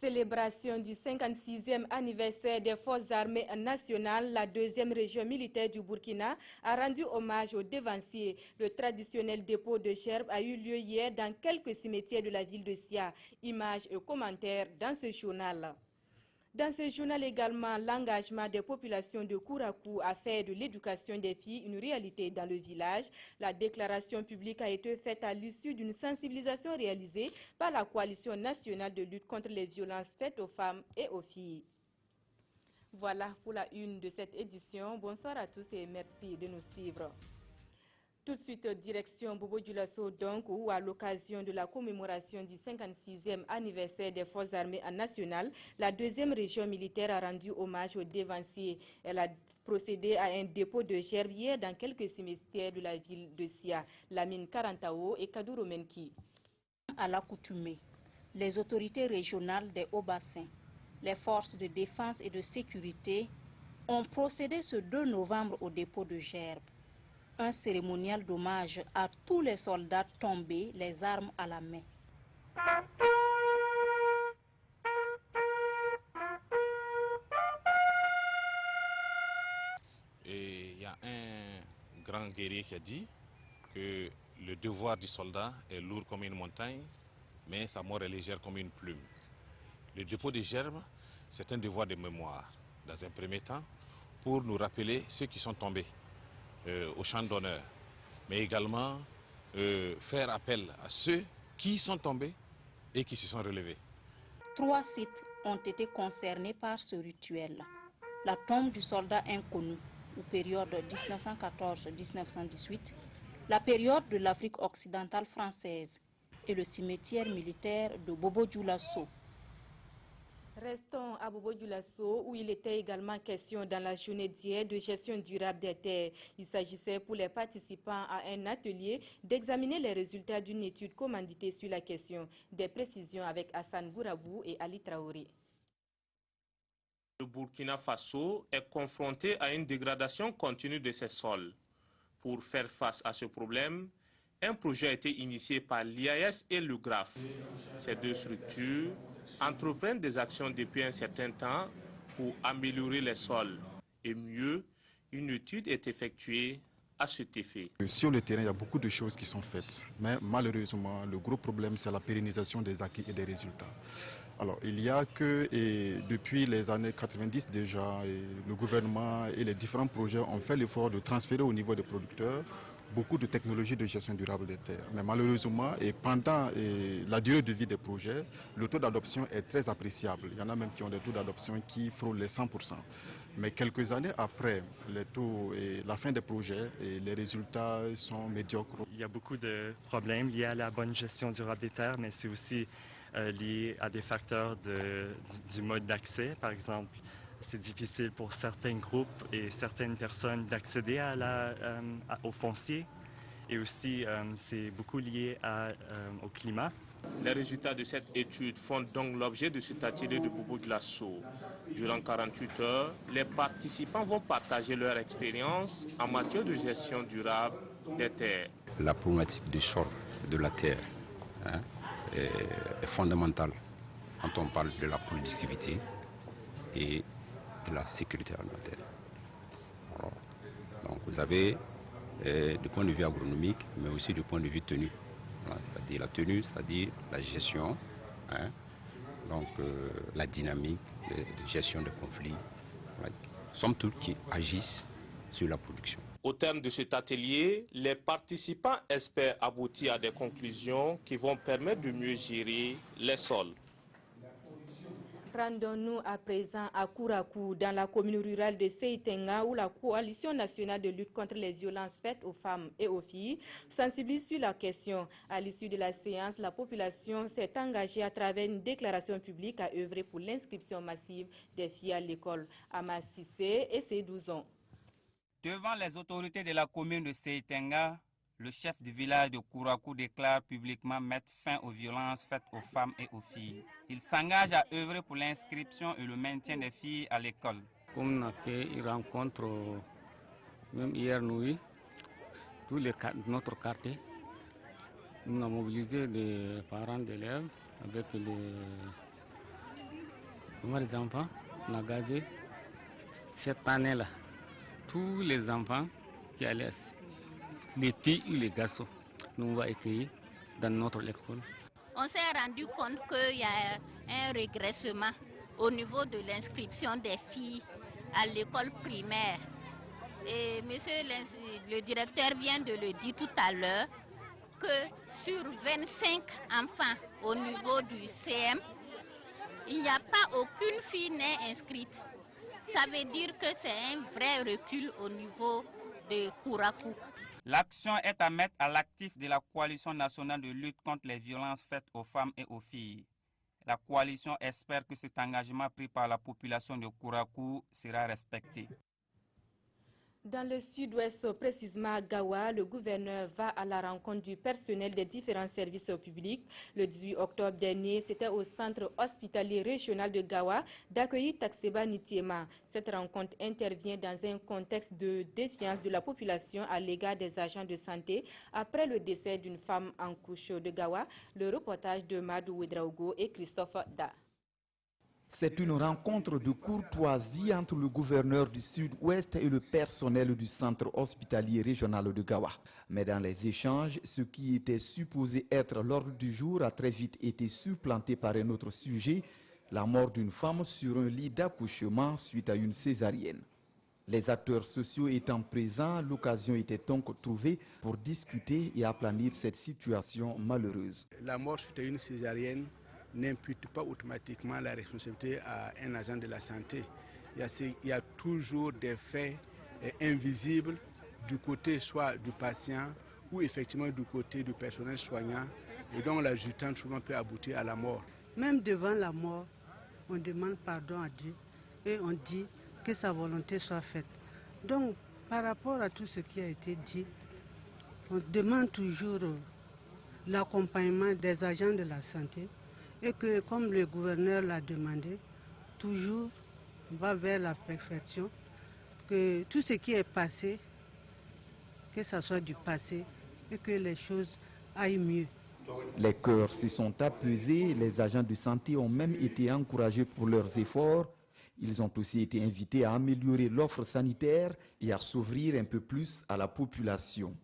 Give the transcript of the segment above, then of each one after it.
Célébration du 56e anniversaire des Forces armées nationales, la deuxième région militaire du Burkina a rendu hommage aux dévanciers. Le traditionnel dépôt de gerbes a eu lieu hier dans quelques cimetières de la ville de Sia. Images et commentaires dans ce journal. Dans ce journal également, l'engagement des populations de Kourakou à faire de l'éducation des filles une réalité dans le village. La déclaration publique a été faite à l'issue d'une sensibilisation réalisée par la Coalition nationale de lutte contre les violences faites aux femmes et aux filles. Voilà pour la une de cette édition. Bonsoir à tous et merci de nous suivre. Tout de suite, direction Bobo Dioulasso, donc, où à l'occasion de la commémoration du 56e anniversaire des Forces armées nationales, la deuxième région militaire a rendu hommage aux dévanciers. Elle a procédé à un dépôt de gerbes hier dans quelques cimetières de la ville de Sia, Lamine Karantao et Kadouro Menki. À l'accoutumée, les autorités régionales des Hauts-Bassins, les forces de défense et de sécurité ont procédé ce 2 novembre au dépôt de gerbes. Un cérémonial d'hommage à tous les soldats tombés, les armes à la main. Et il y a un grand guerrier qui a dit que le devoir du soldat est lourd comme une montagne, mais sa mort est légère comme une plume. Le dépôt des gerbes, c'est un devoir de mémoire, dans un premier temps, pour nous rappeler ceux qui sont tombés au champ d'honneur, mais également faire appel à ceux qui sont tombés et qui se sont relevés. 3 sites ont été concernés par ce rituel. La tombe du soldat inconnu, ou période 1914-1918, la période de l'Afrique occidentale française et le cimetière militaire de Bobo Dioulasso. Restons à Bobo Dioulasso où il était également question dans la journée d'hier de gestion durable des terres. Il s'agissait pour les participants à un atelier d'examiner les résultats d'une étude commanditée sur la question. Des précisions avec Hassan Bourabou et Ali Traoré. Le Burkina Faso est confronté à une dégradation continue de ses sols. Pour faire face à ce problème, un projet a été initié par l'IAS et le GRAF. Ces deux structures entreprennent des actions depuis un certain temps pour améliorer les sols. Et mieux, une étude est effectuée à cet effet. Sur le terrain, il y a beaucoup de choses qui sont faites, mais malheureusement, le gros problème, c'est la pérennisation des acquis et des résultats. Alors, il y a que, depuis les années 90 déjà, le gouvernement et les différents projets ont fait l'effort de transférer au niveau des producteurs beaucoup de technologies de gestion durable des terres. Mais malheureusement, pendant la durée de vie des projets, le taux d'adoption est très appréciable. Il y en a même qui ont des taux d'adoption qui frôlent les 100%. Mais quelques années après la fin des projets, les résultats sont médiocres. Il y a beaucoup de problèmes liés à la bonne gestion durable des terres, mais c'est aussi lié à des facteurs du mode d'accès. Par exemple, c'est difficile pour certains groupes et certaines personnes d'accéder au foncier. Et aussi, c'est beaucoup lié au climat. Les résultats de cette étude font donc l'objet de cet atelier de Bobo Dioulasso. Durant 48 heures, les participants vont partager leur expérience en matière de gestion durable des terres. La problématique du sol, de la terre, est fondamentale quand on parle de la productivité et de la sécurité alimentaire. Alors, donc vous avez du point de vue agronomique, mais aussi du point de vue tenue. Voilà, c'est-à-dire la tenue, c'est-à-dire la gestion, donc la dynamique de gestion de conflits, somme toute qui agissent sur la production. Au terme de cet atelier, les participants espèrent aboutir à des conclusions qui vont permettre de mieux gérer les sols. Rendons-nous à présent à Kourakou, dans la commune rurale de Seitenga, où la Coalition nationale de lutte contre les violences faites aux femmes et aux filles sensibilise sur la question. À l'issue de la séance, la population s'est engagée à travers une déclaration publique à œuvrer pour l'inscription massive des filles à l'école. Amas Sissé et ses 12 ans. Devant les autorités de la commune de Seitenga, le chef du village de Kourakou déclare publiquement mettre fin aux violences faites aux femmes et aux filles. Il s'engage à œuvrer pour l'inscription et le maintien des filles à l'école. Comme on a fait une rencontre, même hier nuit, notre quartier, on a mobilisé des parents d'élèves avec Les enfants, on a gazé cette année-là. Tous les enfants qui allaient, les filles et les garçons, nous on va accueillir dans notre école. On s'est rendu compte qu'il y a un régressement au niveau de l'inscription des filles à l'école primaire. Et monsieur le directeur vient de le dire tout à l'heure que sur 25 enfants au niveau du CM, il n'y a pas aucune fille n'est inscrite. Ça veut dire que c'est un vrai recul au niveau de Kourakou. L'action est à mettre à l'actif de la coalition nationale de lutte contre les violences faites aux femmes et aux filles. La coalition espère que cet engagement pris par la population de Kourakou sera respecté. Dans le sud-ouest, précisément à Gawa, le gouverneur va à la rencontre du personnel des différents services publics. Le 18 octobre dernier, c'était au centre hospitalier régional de Gawa d'accueillir Takseba Nitiema. Cette rencontre intervient dans un contexte de défiance de la population à l'égard des agents de santé après le décès d'une femme en couche de Gawa. Le reportage de Madou Ouedraogo et Christophe Da. C'est une rencontre de courtoisie entre le gouverneur du Sud-Ouest et le personnel du centre hospitalier régional de Gawa. Mais dans les échanges, ce qui était supposé être l'ordre du jour a très vite été supplanté par un autre sujet, la mort d'une femme sur un lit d'accouchement suite à une césarienne. Les acteurs sociaux étant présents, l'occasion était donc trouvée pour discuter et aplanir cette situation malheureuse. La mort suite à une césarienne n'impute pas automatiquement la responsabilité à un agent de la santé. Il y a toujours des faits invisibles du côté soit du patient ou effectivement du côté du personnel soignant et donc l'adjudant souvent peut aboutir à la mort. Même devant la mort, on demande pardon à Dieu et on dit que sa volonté soit faite. Donc par rapport à tout ce qui a été dit, on demande toujours l'accompagnement des agents de la santé et que, comme le gouverneur l'a demandé, toujours va vers la perfection, que tout ce qui est passé, que ça soit du passé et que les choses aillent mieux. Les cœurs se sont apaisés, les agents de santé ont même été encouragés pour leurs efforts. Ils ont aussi été invités à améliorer l'offre sanitaire et à s'ouvrir un peu plus à la population.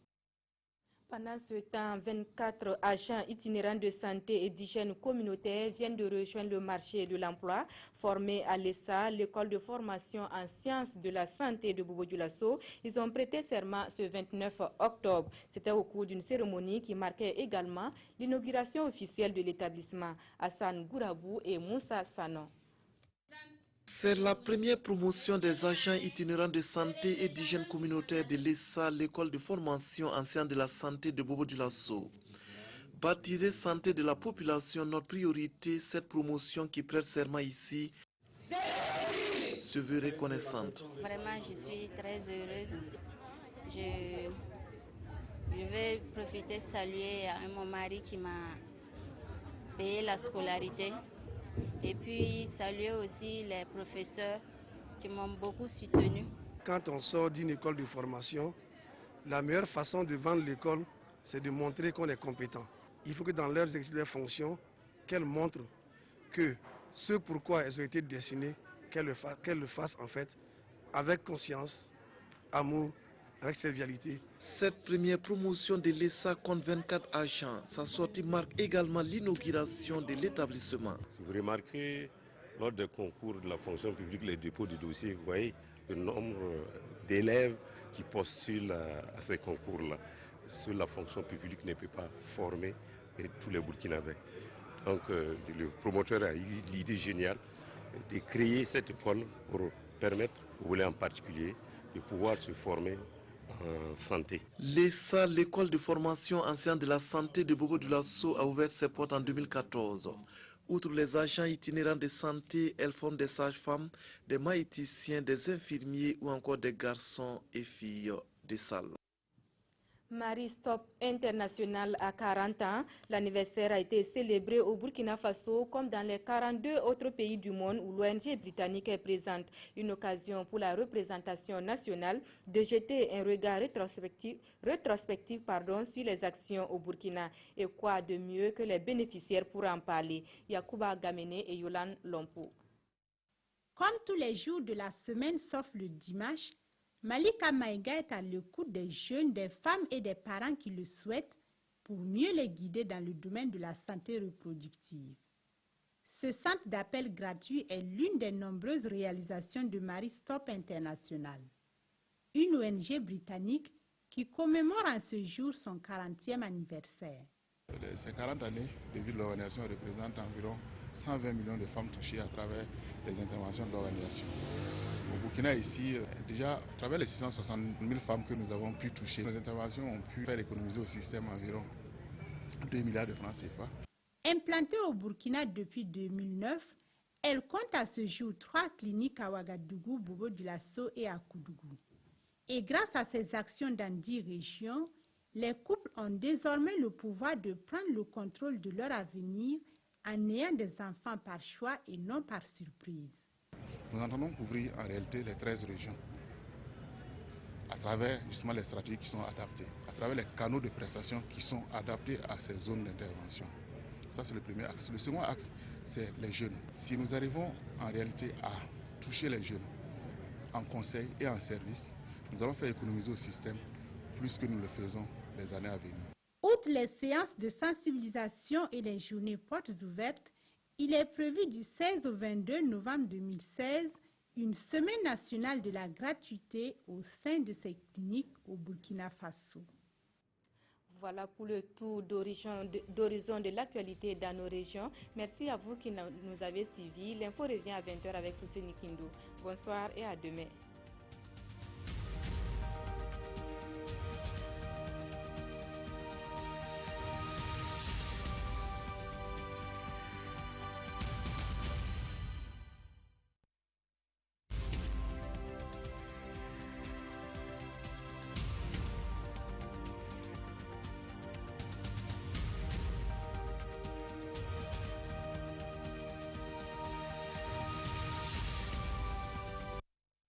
Pendant ce temps, 24 agents itinérants de santé et d'hygiène communautaire viennent de rejoindre le marché de l'emploi. Formés à l'ESA, l'école de formation en sciences de la santé de Bobo-Dioulasso, ils ont prêté serment ce 29 octobre. C'était au cours d'une cérémonie qui marquait également l'inauguration officielle de l'établissement. Hassan Gourabou et Moussa Sanon. C'est la première promotion des agents itinérants de santé et d'hygiène communautaire de l'ESA, l'école de formation en sciences de la santé de Bobo-Dioulasso. Baptisée santé de la population, notre priorité, cette promotion qui prête serment ici se veut reconnaissante. Vraiment, je suis très heureuse. Je vais profiter de saluer mon mari qui m'a payé la scolarité. Et puis saluer aussi les professeurs qui m'ont beaucoup soutenu. Quand on sort d'une école de formation, la meilleure façon de vendre l'école, c'est de montrer qu'on est compétent. Il faut que dans leurs exercices de fonction, qu'elles montrent que ce pourquoi elles ont été destinées, qu'elles le fassent en fait avec conscience, amour, avec servialité. Cette première promotion de l'ESA compte 24 agents. Sa sortie marque également l'inauguration de l'établissement. Si vous remarquez, lors des concours de la fonction publique, les dépôts de dossiers, vous voyez le nombre d'élèves qui postulent à ces concours-là. Sur la fonction publique ne peut pas former tous les Burkinabés. Donc le promoteur a eu l'idée géniale de créer cette école pour permettre aux volets en particulier de pouvoir se former en santé. L'ESA, l'école de formation en sciences de la santé de Bobo-Dioulasso, a ouvert ses portes en 2014. Outre les agents itinérants de santé, elles forment des sages-femmes, des maïticiens, des infirmiers ou encore des garçons et filles de salle. Marie Stop International à 40 ans. L'anniversaire a été célébré au Burkina Faso comme dans les 42 autres pays du monde où l'ONG britannique est présente. Une occasion pour la représentation nationale de jeter un regard rétrospectif sur les actions au Burkina. Et quoi de mieux que les bénéficiaires pour en parler? Yacouba Gamene et Yolande Lompo. Comme tous les jours de la semaine sauf le dimanche, Malika Maïga est à l'écoute des jeunes, des femmes et des parents qui le souhaitent pour mieux les guider dans le domaine de la santé reproductive. Ce centre d'appel gratuit est l'une des nombreuses réalisations de Marie Stop International, une ONG britannique qui commémore en ce jour son 40e anniversaire. Ces 40 années de vie de l'organisation représentent environ 120 millions de femmes touchées à travers les interventions de l'organisation. Au Burkina, ici, déjà, à travers les 660 000 femmes que nous avons pu toucher, nos interventions ont pu faire économiser au système environ 2 milliards de francs CFA. Implantée au Burkina depuis 2009, elle compte à ce jour 3 cliniques à Ouagadougou, Bobo-Dioulasso et à Koudougou. Et grâce à ces actions dans 10 régions, les couples ont désormais le pouvoir de prendre le contrôle de leur avenir en ayant des enfants par choix et non par surprise. Nous entendons couvrir en réalité les 13 régions à travers justement les stratégies qui sont adaptées, à travers les canaux de prestation qui sont adaptés à ces zones d'intervention. Ça, c'est le premier axe. Le second axe, c'est les jeunes. Si nous arrivons en réalité à toucher les jeunes en conseil et en service, nous allons faire économiser au système plus que nous le faisons les années à venir. Outre les séances de sensibilisation et les journées portes ouvertes, il est prévu du 16 au 22 novembre 2016 une semaine nationale de la gratuité au sein de ces cliniques au Burkina Faso. Voilà pour le tour d'horizon de l'actualité dans nos régions. Merci à vous qui nous avez suivis. L'info revient à 20h avec Husseini Kindou. Bonsoir et à demain.